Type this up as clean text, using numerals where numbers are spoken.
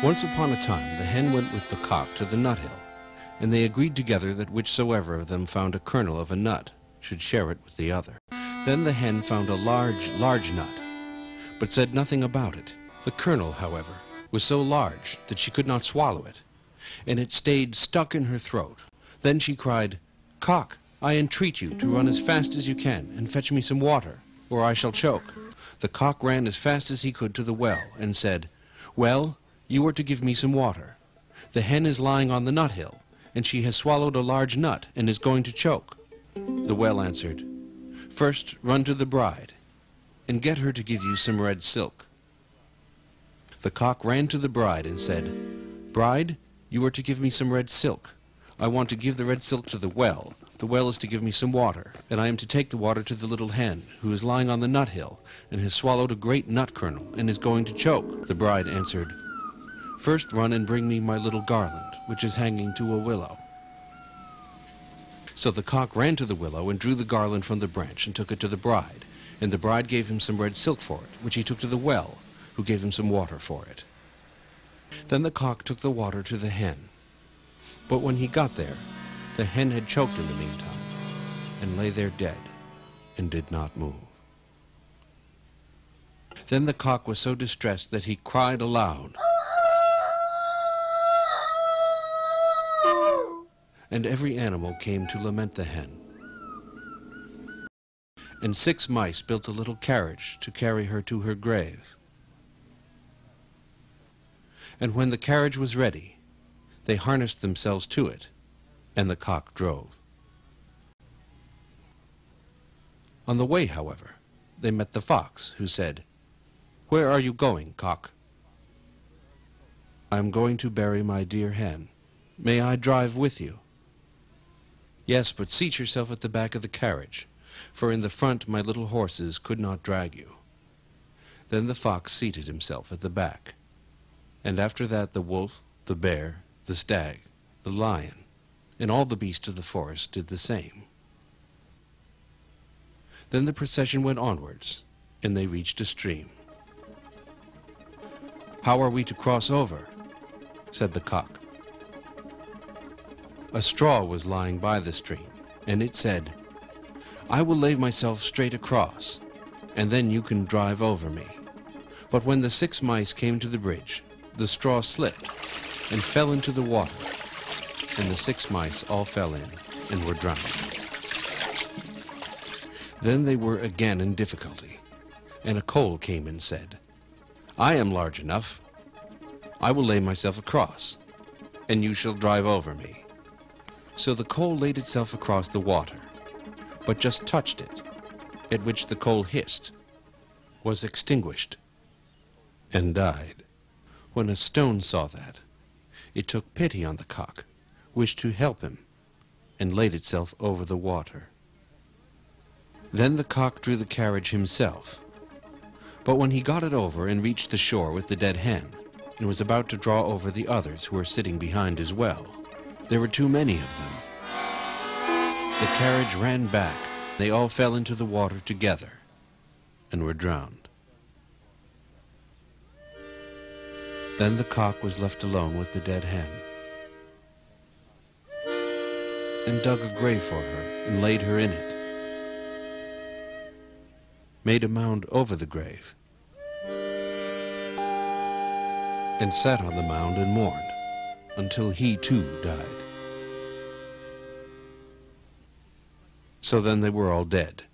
Once upon a time the hen went with the cock to the nut hill, and they agreed together that whichsoever of them found a kernel of a nut should share it with the other. Then the hen found a large nut, but said nothing about it. The kernel, however, was so large that she could not swallow it, and it stayed stuck in her throat. Then she cried, "Cock, I entreat you to run as fast as you can and fetch me some water, or I shall choke." The cock ran as fast as he could to the well and said, "Well, you are to give me some water. The hen is lying on the nut hill, and she has swallowed a large nut and is going to choke." The well answered, "First run to the bride, and get her to give you some red silk." The cock ran to the bride and said, "Bride, you are to give me some red silk. I want to give the red silk to the well. The well is to give me some water, and I am to take the water to the little hen, who is lying on the nut hill, and has swallowed a great nut kernel, and is going to choke." The bride answered, "First run and bring me my little garland, which is hanging to a willow." So the cock ran to the willow and drew the garland from the branch and took it to the bride, and the bride gave him some red silk for it, which he took to the well, who gave him some water for it. Then the cock took the water to the hen, but when he got there, the hen had choked in the meantime, and lay there dead, and did not move. Then the cock was so distressed that he cried aloud, and every animal came to lament the hen. And 6 mice built a little carriage to carry her to her grave. And when the carriage was ready, they harnessed themselves to it, and the cock drove. On the way, however, they met the fox, who said, "Where are you going, cock?" "I am going to bury my dear hen. May I drive with you?" "Yes, but seat yourself at the back of the carriage, for in the front my little horses could not drag you." Then the fox seated himself at the back, and after that the wolf, the bear, the stag, the lion, and all the beasts of the forest did the same. Then the procession went onwards, and they reached a stream. "How are we to cross over?" said the cock. A straw was lying by the stream, and it said, "I will lay myself straight across, and then you can drive over me." But when the 6 mice came to the bridge, the straw slipped and fell into the water, and the 6 mice all fell in and were drowned. Then they were again in difficulty, and a coal came and said, "I am large enough. I will lay myself across, and you shall drive over me." So the coal laid itself across the water, but just touched it, at which the coal hissed, was extinguished, and died. When a stone saw that, it took pity on the cock, wished to help him, and laid itself over the water. Then the cock drew the carriage himself, but when he got it over and reached the shore with the dead hen, and was about to draw over the others who were sitting behind as well, there were too many of them. The carriage ran back. They all fell into the water together and were drowned. Then the cock was left alone with the dead hen, and dug a grave for her and laid her in it, made a mound over the grave, and sat on the mound and mourned until he too died. So then they were all dead.